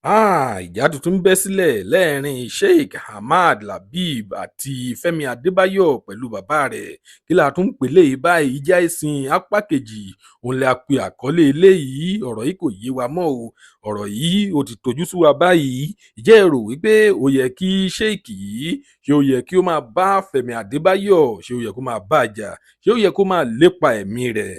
Ìjà tuntun bẹ́ sílẹ̀ lẹ́ẹ̀rín Sheikh Ahmad Labeeb àti Fẹ́mi Adébáyọ̀ pẹ̀lú bàbá rẹ̀. Kí la tún ń pè léyìí báyìí? Ìjà ẹ̀sìn apá kejì. Òun la pe àkọlé eléyìí. Ọ̀rọ̀ yìí kò yé wa mọ́ o. Ọ̀rọ̀ yìí ó ti tojú sú wa báyìí. Ǹjẹ́ ẹ rò wípé ó yẹ kí Sheikh yìí, ṣé ó yẹ kí ó máa bá Fẹ́mi Adébáyọ̀, ṣé ó yẹ kó máa bá a jà? Ṣé ó yẹ kó máa lépa ẹ̀mí rẹ̀?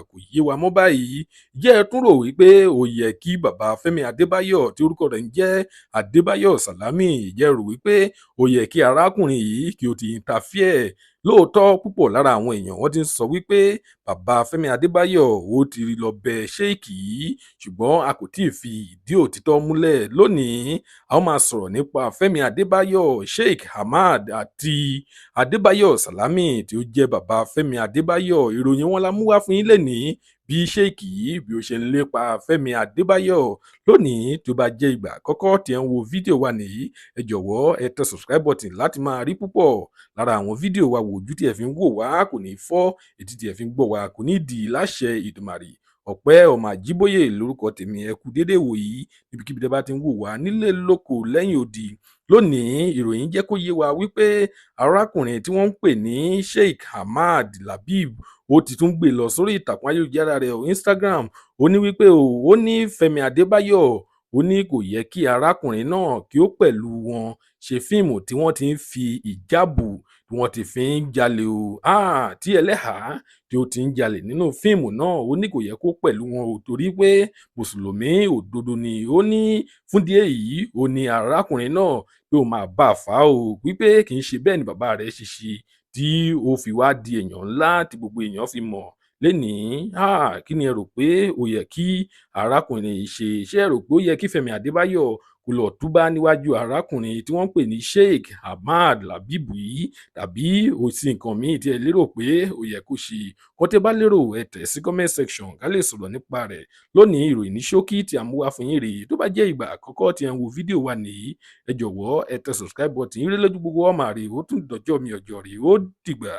Kò yé wa mọ́ báyìí. Ǹjẹ́ ẹ tún rò wípé ó yẹ kí bàbá Fẹ́mi Adébáyọ̀ tí orúkọ rẹ̀ ń jẹ́ Adébáyọ̀ Sàlámì, ǹjẹ́ ẹ rò wípé ó yẹ kí arákùnrin yìí kí ó ti interfere? Lóòótọ́ púpọ̀ lára àwọn èèyàn wọ́n ti ń sọ wípé bàbá Fẹ́mi Adébáyọ̀ ó ti lọ bẹ Sheikh yìí, ṣùgbọ́n a kò tíì fi ìdí òtítọ́ múlẹ̀. Lónìí, a ó máa sọ̀rọ̀ nípa Fẹ́mi Adébáyọ̀, Sheikh Ahmad àti Adébáyọ̀ Sàlámì tí ó jẹ́ bàbá Fẹ́mi Adébáyọ̀. Ìròyìn wọn la mú wá fún yín lénìí, bí Sheikh yìí bí ó ṣe ń lépa Fẹ́mi Adébáyọ̀. Lónìí, tí ó bá jẹ́ ìgbà àkọ́kọ́ tí ẹ ń wo fídíò wa nìyí, ẹ jọ̀wọ́ ẹ tẹ subscribe button láti máa rí púpọ̀ lára àwọn fídíò wa wò. Ojú tí ẹ fi ń wò wá kò ní fọ́, etí tí ẹ fi ń gbọ́ wá kò ní di láṣẹ Ìdùmarè. Ọpẹ́ Ọmọ Àjíbóyè lórúkọ tèmi. Ẹ kú déédéé wò yìí níbikíbi tẹ́ bá ti ń wò wá, nílé lóko lẹ́yìn odi. Lónìí, ìròyìn jẹ́ kó yé wa wípé arákùnrin tí wọ́n ń pè ní Sheikh Ahmad Labeeb ó ti tún gbé lọ sórí ìtàkùn ayélujára rẹ̀ Instagram. Ó ní wípé ó ní Fẹ́mi Adébáyọ̀, ó ní kò yẹ kí arákùnrin náà kí ó pẹ̀lú wọn ṣe fíìmù tí wọ́n ti ń fi ìjáàbù tí wọ́n ti fi ń jalè o. Tí ẹlẹ́hàá tí ó ti ń jalè nínú fíìmù náà, ó ní kò yẹ kó pẹ̀lú wọn o, torí pé mùsùlùmí òdodo ni. Ó ní fún ìdí èyí, ó ní arákùnrin náà pé ó máa bá a fà á o, wípé kì í ṣe bẹ́ẹ̀ ni bàbá rẹ̀ ṣe ṣe tí ó fi wá di èèyàn ńlá tí gbogbo èèyàn fi mọ̀ lénìí. Kí ni ẹ rò pé ó yẹ kí arákùnrin yìí ṣe? Ṣé ẹ rò pé ó yẹ kí Fẹ́mi Adébáyọ̀ kó lọ túbá níwájú arákùnrin tí wọ́n ń pè ní Sheikh Ahmad Labeeb yìí, tàbí ó sí nǹkan míì tí ẹ lérò pé ó yẹ kó ṣe? Nǹkan tí ẹ bá lérò, ẹ tẹ̀ sí comment section ká lè sọ̀rọ̀ nípa rẹ̀. Lónìí, ìròyìn ní ṣókí tí a mú wá fún yín rèé. Tó bá jẹ́ ìgbà àkọ́kọ́ tí ẹ ń wo fídíò wa nìyí, ẹ jọ̀wọ́ ẹ tẹ subscribe button. Ire lójú gbogbo wa máa rè. Ó tún dọjọ́ mi ọjọ́ rè. Ó dìgbà.